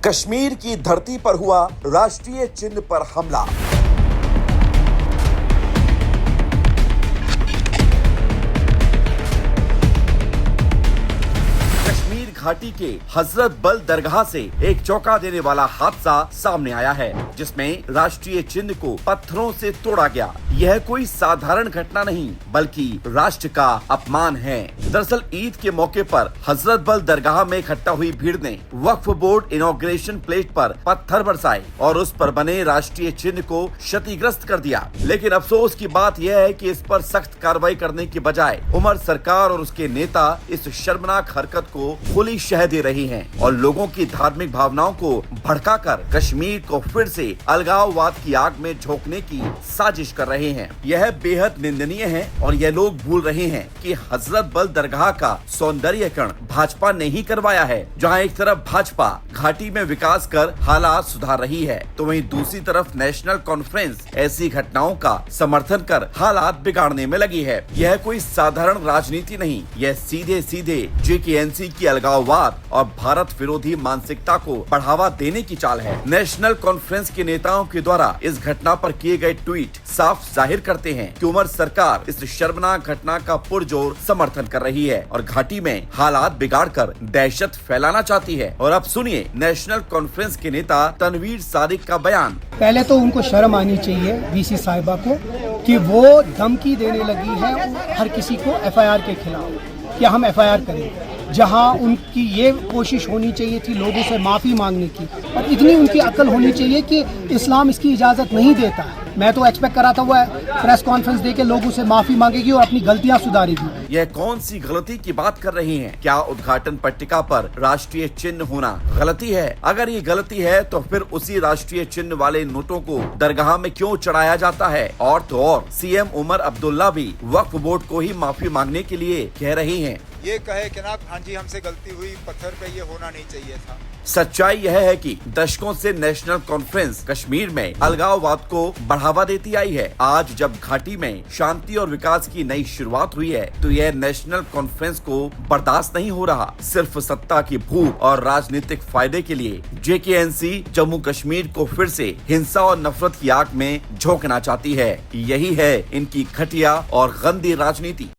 कश्मीर की धरती पर हुआ राष्ट्रीय चिन्ह पर हमला। कश्मीर घाटी के हजरत बल दरगाह से एक चौंका देने वाला हादसा सामने आया है, जिसमें राष्ट्रीय चिन्ह को पत्थरों से तोड़ा गया। यह कोई साधारण घटना नहीं, बल्कि राष्ट्र का अपमान है। दरअसल ईद के मौके पर हजरत बल दरगाह में इकट्ठा हुई भीड़ ने वक्फ बोर्ड इनॉग्रेशन प्लेट पर पत्थर बरसाए और उस पर बने राष्ट्रीय चिन्ह को क्षतिग्रस्त कर दिया। लेकिन अफसोस की बात यह है कि इस पर सख्त कार्रवाई करने की बजाय उमर सरकार और उसके नेता इस शर्मनाक हरकत को खुली शह दे रही हैं और लोगों की धार्मिक भावनाओं को भड़काकर कश्मीर को फिर से अलगाववाद की आग में झोंकने की साजिश कर रहे हैं। यह बेहद निंदनीय है और यह लोग भूल रहे हैं कि हजरत बल दरगाह का सौंदर्यीकरण भाजपा ने ही करवाया है। जहां एक तरफ भाजपा घाटी में विकास कर हालात सुधार रही है, तो वहीं दूसरी तरफ नेशनल कॉन्फ्रेंस ऐसी घटनाओं का समर्थन कर हालात बिगाड़ने में लगी है। यह कोई साधारण राजनीति नहीं, यह सीधे सीधे जेकेएनसी की अलगाववाद और भारत विरोधी मानसिकता को बढ़ावा देने की चाल है। नेशनल कॉन्फ्रेंस के नेताओं के द्वारा इस घटना पर किए गए ट्वीट साफ जाहिर करते हैं कि उमर सरकार इस शर्मनाक घटना का पुरजोर समर्थन कर रही है और घाटी में हालात बिगाड़कर दहशत फैलाना चाहती है। और अब सुनिए नेशनल कॉन्फ्रेंस के नेता तनवीर सादिक का बयान। पहले तो उनको शर्म आनी चाहिए वीसी साहिबा को कि वो धमकी देने लगी है हर किसी को एफआईआर के खिलाफ कि हम एफआईआर करेंगे, जहां उनकी ये कोशिश होनी चाहिए थी लोगों से माफ़ी मांगने की, और इतनी उनकी अक्ल होनी चाहिए कि इस्लाम इसकी इजाज़त नहीं देता है। मैं तो एक्सपेक्ट करा था वो प्रेस कॉन्फ्रेंस दे के लोगों से माफ़ी मांगेगी और अपनी गलतियां सुधारेगी। यह कौन सी गलती की बात कर रही हैं? क्या उद्घाटन पट्टिका पर राष्ट्रीय चिन्ह होना गलती है? अगर ये गलती है तो फिर उसी राष्ट्रीय चिन्ह वाले नोटों को दरगाह में क्यों चढ़ाया जाता है? और तो और सीएम उमर अब्दुल्ला भी वक्फ बोर्ड को ही माफी मांगने के लिए कह रही हैं। ये कहे कि ना हाँ जी हमसे गलती हुई, पत्थर पे ये होना नहीं चाहिए था। सच्चाई यह है कि दशकों से नेशनल कॉन्फ्रेंस कश्मीर में अलगाववाद को बढ़ावा देती आई है। आज जब घाटी में शांति और विकास की नई शुरुआत हुई है, तो यह नेशनल कॉन्फ्रेंस को बर्दाश्त नहीं हो रहा। सिर्फ सत्ता की भूख और राजनीतिक फायदे के लिए जेकेएनसी जम्मू कश्मीर को फिर से हिंसा और नफरत की आग में झोंकना चाहती है। यही है इनकी घटिया और गंदी राजनीति।